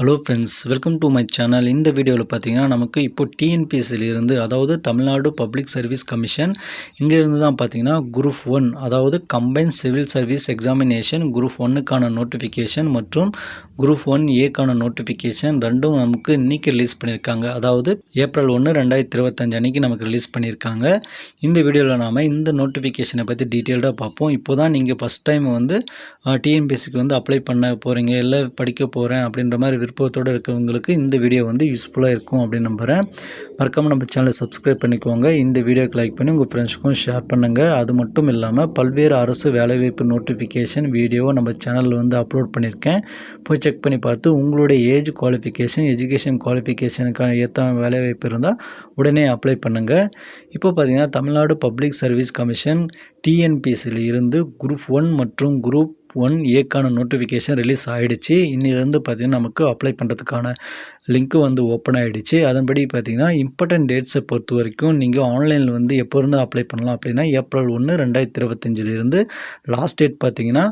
Hello friends, welcome to my channel. இந்த வீடியோவில் பார்த்தீங்கன்னா நமக்கு இப்போ டிஎன்பிஎஸ்சிலிருந்து, அதாவது தமிழ்நாடு பப்ளிக் சர்வீஸ் கமிஷன், இங்கேருந்து தான் பார்த்தீங்கன்னா குரூப் 1, அதாவது combine civil service examination group 1க்கான நோட்டிஃபிகேஷன் மற்றும் குரூப் 1ஏக்கான நோட்டிஃபிகேஷன் ரெண்டும் நமக்கு இன்றைக்கி ரிலீஸ் பண்ணியிருக்காங்க. அதாவது ஏப்ரல் 1, 2025 அன்றைக்கி நமக்கு ரிலீஸ் பண்ணியிருக்காங்க. இந்த வீடியோவில் நாம் இந்த நோட்டிஃபிகேஷனை பற்றி டீட்டெயில்டாக பார்ப்போம். இப்போ தான் நீங்கள் ஃபஸ்ட் டைம் வந்து டிஎன்பிஎஸ்சிக்கு வந்து அப்ளை பண்ண போகிறீங்க, இல்லை படிக்க போகிறேன் அப்படின்ற மாதிரி விருப்பத்தோடு இருக்கிறவங்களுக்கு இந்த வீடியோ வந்து யூஸ்ஃபுல்லாக இருக்கும் அப்படின்னு நம்புகிறேன். மறக்காமல் நம்ம சேனலை சப்ஸ்கிரைப் பண்ணிக்கோங்க. இந்த வீடியோக்கு லைக் பண்ணி உங்கள் ஃப்ரெண்ட்ஸுக்கும் ஷேர் பண்ணுங்கள். அது மட்டும் இல்லாமல் பல்வேறு அரசு வேலைவாய்ப்பு நோட்டிஃபிகேஷன் வீடியோவை நம்ம சேனலில் வந்து அப்லோட் பண்ணியிருக்கேன். போய் செக் பண்ணி பார்த்து உங்களுடைய ஏஜ் குவாலிஃபிகேஷன், எஜுகேஷன் குவாலிஃபிகேஷனுக்கான ஏற்ற வேலைவாய்ப்பு இருந்தால் உடனே அப்ளை பண்ணுங்கள். இப்போ பார்த்தீங்கன்னா தமிழ்நாடு பப்ளிக் சர்வீஸ் கமிஷன் டிஎன்பிஎஸ்சியில் இருந்து குரூப் 1 மற்றும் குரூப் 1ஏக்கான நோட்டிஃபிகேஷன் ரிலீஸ் ஆகிடுச்சு. இன்னிலேருந்து பார்த்திங்கன்னா நமக்கு அப்ளை பண்ணுறதுக்கான லிங்க்கு வந்து ஓப்பன் ஆகிடுச்சு. அதன்படி பார்த்திங்கன்னா இம்பார்ட்டன்ட் டேட்ஸை பொறுத்த வரைக்கும் நீங்கள் ஆன்லைனில் வந்து எப்போ இருந்து அப்ளை பண்ணலாம் அப்படின்னா ஏப்ரல் 1, 2025 லாஸ்ட் டேட் பார்த்திங்கன்னா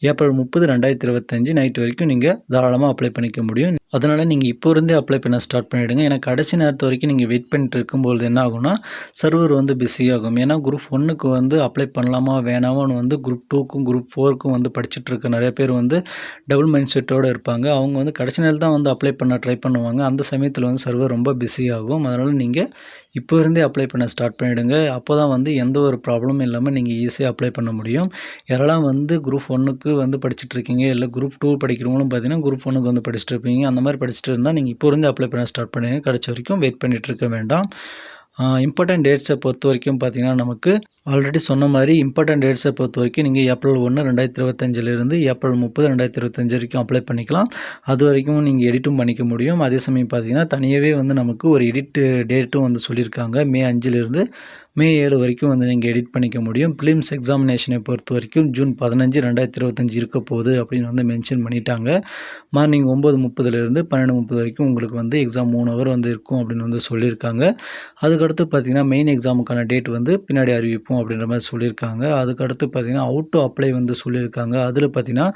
ஏப்ரல் 30, 2025 நைட் வரைக்கும் நீங்கள் தாராளமாக அப்ளை பண்ணிக்க முடியும். அதனால் நீங்கள் இப்போ இருந்தே அப்ளை பண்ண ஸ்டார்ட் பண்ணிவிடுங்க. ஏன்னா கடைசி நேரத்து வரைக்கும் நீங்கள் வெயிட் பண்ணிட்டு இருக்கும்போது என்ன ஆகும்னா சர்வர் வந்து பிஸியாகும். ஏன்னா குரூப் 1க்கு வந்து அப்ளை பண்ணலாமா வேணாமான்னு வந்து குரூப் 2க்கும் குரூப் 4க்கும் வந்து படிச்சுட்டு இருக்க நிறைய பேர் வந்து டபுள் மைண்ட் செட்டோடு இருப்பாங்க. அவங்க வந்து கடைசி நேரத்தில் தான் வந்து அப்ளை பண்ண ட்ரை பண்ணுவாங்க. அந்த சமயத்தில் வந்து சர்வர் ரொம்ப பிஸியாகும். அதனால் நீங்கள் இப்போ இருந்தே அப்ளை பண்ண ஸ்டார்ட் பண்ணிவிடுங்க. அப்போ தான் வந்து எந்த ஒரு ப்ராப்ளமும் இல்லாமல் நீங்கள் ஈஸியாக அப்ளை பண்ண முடியும். யாரெல்லாம் வந்து குரூப் 1க்கு வந்து படிச்சுட்டு இருக்கீங்க, இல்லை குரூப் 2 படிக்கிறவங்களும் பார்த்தீங்கன்னா குரூப் 1க்கு வந்து படிச்சுட்டு இருப்பீங்க. அந்த மாதிரி படிச்சுட்டு இருந்தால் நீங்கள் இப்போ இருந்து அப்ளை பண்ண ஸ்டார்ட் பண்ணுங்கள். கடைசி வரைக்கும் வெயிட் பண்ணிகிட்டு இருக்க வேண்டாம். இம்பார்ட்டன்ட் டேட்ஸை பொறுத்த வரைக்கும் பார்த்திங்கன்னா நமக்கு ஆல்ரெடி சொன்ன மாதிரி இம்பார்ட்டன்ட் டேட்ஸை பொறுத்த வரைக்கும் நீங்கள் ஏப்ரல் 1, 2025 ஏப்ரல் 30, 2025 வரைக்கும் அப்ளை பண்ணிக்கலாம். அது வரைக்கும் நீங்கள் எடிட்டும் பண்ணிக்க முடியும். அதே சமயம் பார்த்திங்கன்னா தனியாகவே வந்து நமக்கு ஒரு எடிட் டேட்டும் வந்து சொல்லியிருக்காங்க. மே 5 மே 7 வரைக்கும் வந்து நீங்கள் எடிட் பண்ணிக்க முடியும். ப்ரிலிம்ஸ் எக்ஸாமினேஷனை பொறுத்த வரைக்கும் ஜூன் 15, 2025 இருக்க போகுது அப்படின்னு வந்து மென்ஷன் பண்ணிட்டாங்க. மார்னிங் 9:30 12:30 வரைக்கும் உங்களுக்கு வந்து எக்ஸாம் 3 ஹவர் வந்து இருக்கும் அப்படின்னு வந்து சொல்லியிருக்காங்க. அதுக்கடுத்து பார்த்திங்கன்னா மெயின் எக்ஸாமுக்கான டேட் வந்து பின்னாடி அறிவிப்போம் அப்படின்ற மாதிரி சொல்லியிருக்காங்க. அதுக்கடுத்து பார்த்திங்கன்னா அவுட் டு அப்ளை வந்து சொல்லியிருக்காங்க. அதில் பார்த்திங்கன்னா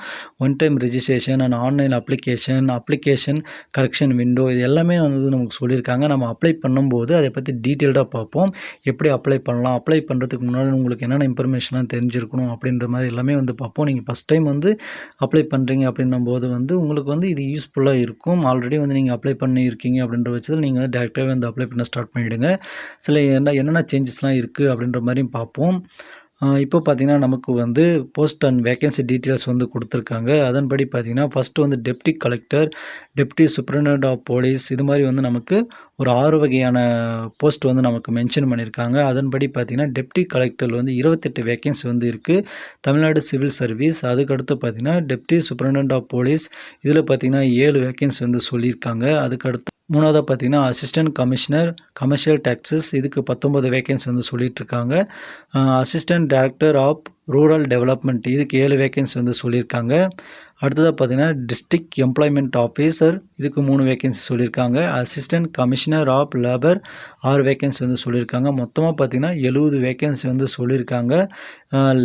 one time registration and online application correction window இது எல்லாமே வந்து நமக்கு சொல்லியிருக்காங்க. நம்ம அப்ளை பண்ணும்போது அதை பற்றி டீட்டெயில்டாக பார்ப்போம். எப்படி அப்ளை பண்ணலாம், அப்ளை பண்ணுறதுக்கு முன்னாடி உங்களுக்கு என்னென்ன இன்ஃபர்மேஷன்லாம் தெரிஞ்சிருக்கணும் அப்படின்ற மாதிரி எல்லாமே வந்து பார்ப்போம். நீங்கள் ஃபஸ்ட் டைம் வந்து அப்ளை பண்ணுறீங்க அப்படின்னும் போது வந்து உங்களுக்கு வந்து இது யூஸ்ஃபுல்லாக இருக்கும். ஆல்ரெடி வந்து நீங்கள் அப்ளை பண்ணியிருக்கீங்க அப்படின்ற பட்சத்தில் நீங்கள் வந்து டேரெக்டாகவே வந்து அப்ளை பண்ண ஸ்டார்ட் பண்ணிவிடுங்க. சில என்னென்ன சேஞ்சஸ்லாம் இருக்குது அப்படின்ற மாதிரியும் பார்ப்போம். இப்போ பார்த்திங்கன்னா நமக்கு வந்து போஸ்ட் அண்ட் வேக்கன்சி டீட்டெயில்ஸ் வந்து கொடுத்துருக்காங்க. அதன்படி பார்த்திங்கன்னா ஃபஸ்ட்டு வந்து deputy collector, deputy superintendent of police இது மாதிரி வந்து நமக்கு ஒரு 6 வகையான போஸ்ட் வந்து நமக்கு மென்ஷன் பண்ணியிருக்காங்க. அதன்படி பார்த்திங்கன்னா டெப்டி கலெக்டர் வந்து 28 வேக்கன்சி வந்து இருக்குது. Tamil Nadu civil service. அதுக்கடுத்து பார்த்திங்கன்னா டெப்டி சூப்பரிண்டென்டென்ட் ஆஃப் போலீஸ் இதில் பார்த்திங்கன்னா 7 வேக்கன்சி வந்து சொல்லியிருக்காங்க. அதுக்கடுத்து மூணாவதாக பார்த்திங்கன்னா அசிஸ்டன்ட் கமிஷனர் கமர்ஷியல் டேக்ஸஸ் இதுக்கு 19 வேக்கன்சி வந்து சொல்லிகிட்ருக்காங்க. Assistant director of rural development இதுக்கு 7 வேக்கன்சி வந்து சொல்லியிருக்காங்க. அடுத்ததாக பார்த்திங்கன்னா டிஸ்ட்ரிக்ட் எம்ப்ளாய்மெண்ட் ஆஃபீஸர் இதுக்கு 3 வேக்கன்சி சொல்லியிருக்காங்க. Assistant commissioner of labour 6 vacancy வந்து சொல்லியிருக்காங்க. மொத்தமாக பார்த்திங்கன்னா 70 வேக்கன்சி வந்து சொல்லியிருக்காங்க.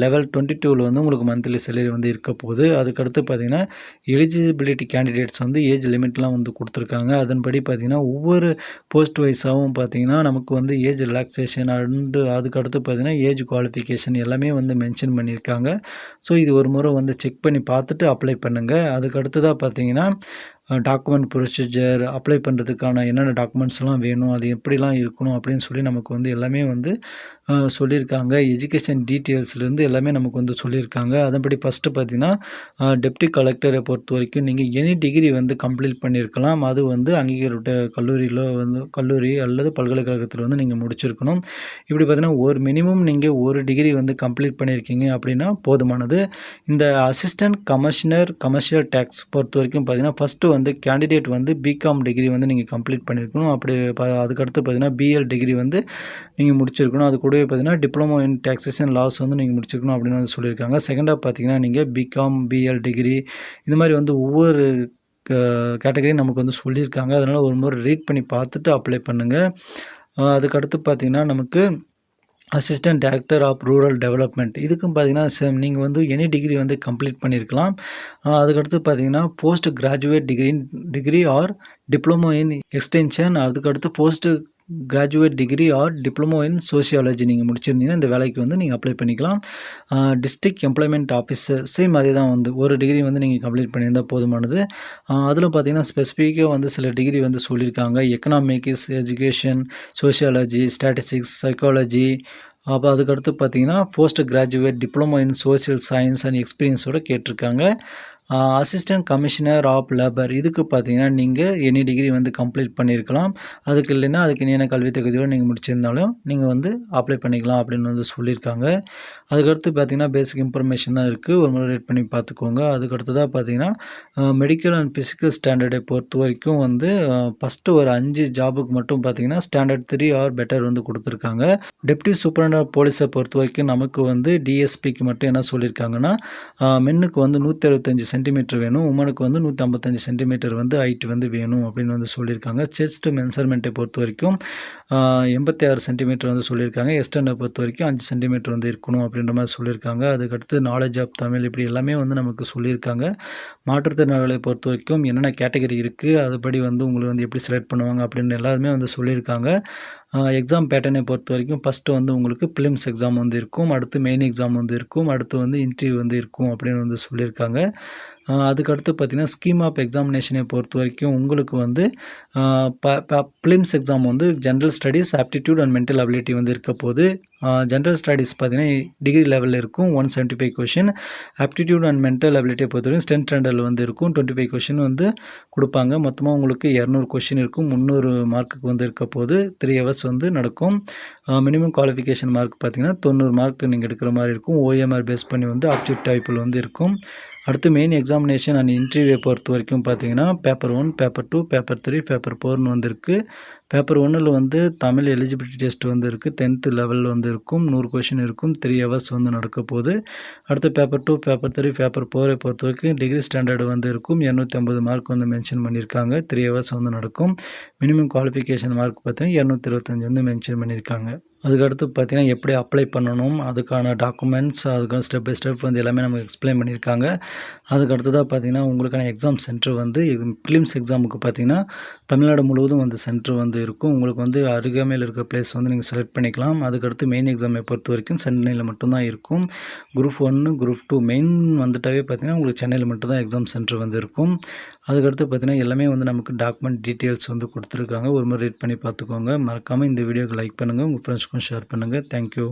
லெவல் 22 வந்து உங்களுக்கு மந்த்லி சேலரி வந்து இருக்க போகுது. அதுக்கடுத்து பார்த்திங்கன்னா எலிஜிபிலிட்டி கேண்டிடேட்ஸ் வந்து ஏஜ் லிமிட்லாம் வந்து கொடுத்துருக்காங்க. அதன்படி பார்த்திங்கன்னா ஒவ்வொரு போஸ்ட் வைஸாகவும் பார்த்திங்கன்னா நமக்கு வந்து ஏஜ் ரிலாக்ஸேஷன் அண்டு அதுக்கடுத்து பார்த்திங்கன்னா ஏஜ் குவாலிஃபிகேஷன் எல்லாமே வந்து மென்ஷன் பண்ணியிருக்காங்க. ஸோ இது ஒரு முறை வந்து செக் பண்ணி பார்த்துட்டு அப்ளை பண்ணுங்கள். அதுக்கடுத்ததாக பார்த்திங்கன்னா டாக்குமெண்ட் ப்ரொசீஜர் அப்ளை பண்ணுறதுக்கான என்னென்ன டாக்குமெண்ட்ஸ்லாம் வேணும், அது எப்படிலாம் இருக்கணும் அப்படின்னு சொல்லி நமக்கு வந்து எல்லாமே வந்து சொல்லியிருக்காங்க. எஜுகேஷன் டீட்டெயில்ஸ்லேருந்து எல்லாமே நமக்கு வந்து சொல்லியிருக்காங்க. அதன்படி ஃபஸ்ட்டு பார்த்திங்கன்னா டெப்டி கலெக்டரை பொறுத்த வரைக்கும் நீங்கள் எனி டிகிரி வந்து கம்ப்ளீட் பண்ணியிருக்கலாம். அது வந்து அங்கீகரிட்ட கல்லூரி அல்லது பல்கலைக்கழகத்தில் வந்து நீங்கள் முடிச்சிருக்கணும். இப்படி பார்த்திங்கன்னா ஒரு மினிமம் நீங்கள் ஒரு டிகிரி வந்து கம்ப்ளீட் பண்ணியிருக்கீங்க அப்படின்னா போதுமானது. இந்த அசிஸ்டன்ட் கமர்ஷியல் டேக்ஸ் பொறுத்த வரைக்கும் பார்த்திங்கன்னா ஃபஸ்ட்டு வந்து கேண்டிடேட் வந்து பிகாம் டிகிரி வந்து நீங்கள் கம்ப்ளீட் பண்ணியிருக்கணும். அப்படி அதுக்கடுத்து பார்த்திங்கன்னா பிஎல் டிகிரி வந்து நீங்கள் முடிச்சிருக்கணும். அது கூடவே பார்த்திங்கன்னா டிப்ளமோ இன் டாக்ஸேஷன் லாஸ் வந்து நீங்கள் முடிச்சிருக்கணும் அப்படின்னு வந்து சொல்லியிருக்காங்க. செகண்டாக பார்த்திங்கன்னா நீங்கள் பிகாம் பிஎல் டிகிரி இந்த மாதிரி வந்து ஒவ்வொரு கேட்டகரி நமக்கு வந்து சொல்லியிருக்காங்க. அதனால் ஒரு முறை ரீட் பண்ணி பார்த்துட்டு அப்ளை பண்ணுங்கள். அதுக்கடுத்து பார்த்திங்கன்னா நமக்கு assistant director of rural development இதுக்கும் பார்த்தீங்கன்னா சேம் நீங்கள் வந்து எனி டிகிரி வந்து கம்ப்ளீட் பண்ணியிருக்கலாம். அதுக்கடுத்து பார்த்தீங்கன்னா post graduate degree or diploma in extension, அதுக்கடுத்து post graduate degree or diploma in sociology நீங்கள் முடிச்சிருந்தீங்கன்னா இந்த வேலைக்கு வந்து நீங்கள் அப்ளை பண்ணிக்கலாம். டிஸ்ட்ரிக்ட் எம்ப்ளாய்மெண்ட் ஆஃபீஸர் சேம் அதே தான் வந்து ஒரு டிகிரி வந்து நீங்கள் கம்ப்ளீட் பண்ணியிருந்தால் போதுமானது. அதில் பார்த்தீங்கன்னா ஸ்பெசிஃபிக்காக வந்து சில டிகிரி வந்து சொல்லியிருக்காங்க. Economics, education, sociology, statistics, psychology. அப்போ அதுக்கடுத்து பார்த்தீங்கன்னா post graduate diploma in social science and எக்ஸ்பீரியன்ஸோடு கேட்டிருக்காங்க. அசிஸ்டன்ட் கமிஷனர் ஆஃப் லேபர் இதுக்கு பார்த்தீங்கன்னா நீங்கள் எனி டிகிரி வந்து கம்ப்ளீட் பண்ணியிருக்கலாம். அதுக்கு இல்லைன்னா அதுக்கு இணையான கல்வி தகுதியோடு நீங்கள் முடிச்சிருந்தாலும் நீங்கள் வந்து அப்ளை பண்ணிக்கலாம் அப்படின்னு வந்து சொல்லியிருக்காங்க. அதுக்கடுத்து பார்த்தீங்கன்னா பேசிக் இன்ஃபர்மேஷன் தான் இருக்குது, ஒரு முறை ரீட் பண்ணி பார்த்துக்கோங்க. அதுக்கடுத்ததாக பார்த்தீங்கன்னா மெடிக்கல் அண்ட் ஃபிசிக்கல் ஸ்டாண்டர்டை பொறுத்த வரைக்கும் வந்து ஃபஸ்ட்டு ஒரு 5 ஜாபுக்கு மட்டும் பார்த்தீங்கன்னா ஸ்டாண்டர்ட் 3 ஆர் பெட்டர் வந்து கொடுத்துருக்காங்க. டெப்டி சூப்பரண்ட் ஆஃப் போலீஸை பொறுத்த வரைக்கும் நமக்கு வந்து டிஎஸ்பிக்கு மட்டும் என்ன சொல்லியிருக்காங்கன்னா மென்னுக்கு வந்து 165 சென்டிமீட்டர் வேணும், உமனுக்கு வந்து 155 சென்டிமீட்டர் வந்து ஹைட் வந்து வேணும் அப்படின்னு வந்து சொல்லியிருக்காங்க. செஸ்ட் மென்சர்மெண்ட்டை பொறுத்த வரைக்கும் 86 சென்டிமீட்டர் வந்து சொல்லியிருக்காங்க. எஸ்டர்னை பொறுத்த வரைக்கும் 5 சென்டிமீட்டர் வந்து இருக்கணும் அப்படின்ற மாதிரி சொல்லியிருக்காங்க. அதுக்கடுத்து நாலேஜ் ஆஃப் தமிழ் இப்படி எல்லாமே வந்து நமக்கு சொல்லியிருக்காங்க. மாற்றுத்திறனாளிகளை பொறுத்த வரைக்கும் என்னென்ன கேட்டகரி இருக்குது, அதுபடி வந்து உங்களை வந்து எப்படி செலக்ட் பண்ணுவாங்க அப்படின்னு எல்லாருமே வந்து சொல்லியிருக்காங்க. எக்ஸாம் பேட்டர்னை பொறுத்த வரைக்கும் ஃபஸ்ட்டு வந்து உங்களுக்கு ப்ரிலிம்ஸ் எக்ஸாம் வந்து இருக்கும், அடுத்து மெயின் எக்ஸாம் வந்து இருக்கும், அடுத்து வந்து இன்டர்வியூ வந்து இருக்கும் அப்படின்னு வந்து சொல்லியிருக்காங்க. அதுக்கடுத்து பார்த்திங்கன்னா ஸ்கீம் ஆஃப் எக்ஸாமினேஷனை பொறுத்த வரைக்கும் உங்களுக்கு வந்து ப்ரிலிம்ஸ் எக்ஸாம் வந்து general studies, aptitude and mental ability வந்து இருக்க போது. ஜென்ரல் ஸ்டடீஸ் பார்த்திங்கன்னா டிகிரி லெவலில் இருக்கும் 175 கொஷின். ஆப்டிடியூட் அண்ட் மென்டல் அபிலிட்டியை பொறுத்த வரைக்கும் 10th ஸ்டாண்டர்டில் வந்து இருக்கும் 25 கொஷின் வந்து கொடுப்பாங்க. மொத்தமாக உங்களுக்கு 200 கொஷின் இருக்கும், 300 மார்க்குக்கு வந்து இருக்க போது 3 ஹவர்ஸ் வந்து நடக்கும். மினிமம் குவாலிஃபிகேஷன் மார்க் பார்த்திங்கன்னா 90 மார்க் நீங்கள் எடுக்கிற மாதிரி இருக்கும். ஓஎம்ஆர் பேஸ் பண்ணி வந்து ஆப்ஜெக்ட் டைப்பில் வந்து இருக்கும். அடுத்து மெயின் எக்ஸாமினேஷன் அண்ட் இன்டர்வியூவை பொறுத்த வரைக்கும் பார்த்தீங்கன்னா பேப்பர் 1, பேப்பர் 2, பேப்பர் 3, பேப்பர் 4னு வந்துருக்கு. பேப்பர் 1ல் வந்து தமிழ் எலிஜிபிலிட்டி டெஸ்ட் வந்து இருக்குது, 10th லெவலில் வந்து இருக்கும், 100 கொஷின் இருக்கும், 3 ஹவர்ஸ் வந்து நடக்க போகுது. அடுத்து பேப்பர் 2, பேப்பர் 3, பேப்பர் 4ஐ பொறுத்த வரைக்கும் டிகிரி ஸ்டாண்டர்டு வந்து இருக்கும், 250 மார்க் வந்து மென்ஷன் பண்ணியிருக்காங்க, 3 ஹவர்ஸ் வந்து நடக்கும். மினிமம் குவாலிஃபிகேஷன் மார்க் பார்த்தீங்கன்னா 225 வந்து மென்ஷன் பண்ணியிருக்காங்க. அதுக்கடுத்து பார்த்தீங்கன்னா எப்படி அப்ளை பண்ணணும், அதுக்கான டாக்குமெண்ட்ஸ், அதுக்கான ஸ்டெப் பை ஸ்டெப் வந்து எல்லாமே நமக்கு எக்ஸ்பிளைன் பண்ணியிருக்காங்க. அதுக்கடுத்ததாக பார்த்தீங்கன்னா உங்களுக்கான எக்ஸாம் சென்டர் வந்து ப்ரிலிம்ஸ் எக்ஸாமுக்கு பார்த்தீங்கன்னா தமிழ்நாடு முழுவதும் வந்து சென்டர் வந்து இருக்கும். உங்களுக்கு வந்து அருகாமையில் இருக்கிற பிளேஸ் வந்து நீங்கள் செலக்ட் பண்ணிக்கலாம். அதுக்கடுத்து மெயின் எக்ஸாமை பொறுத்த வரைக்கும் சென்னையில் மட்டும்தான் இருக்கும். குரூப் 1, குரூப் 2 மெயின் வந்துட்டாவே பார்த்தீங்கன்னா உங்களுக்கு சென்னையில் மட்டும்தான் எக்ஸாம் சென்டர் வந்து இருக்கும். அதுக்கடுத்து பார்த்தீங்கன்னா எல்லாமே வந்து நமக்கு டாக்குமெண்ட் டீட்டெயில்ஸ் வந்து கொடுத்துருக்காங்க, ஒரு முறை ரீட் பண்ணி பார்த்துக்கோங்க. மறக்காமல் இந்த வீடியோக்கு லைக் பண்ணுங்கள், உங்கள் ஃப்ரெண்ட்ஸ்க்கும் ஷேர் பண்ணுங்கள். தேங்க்யூ.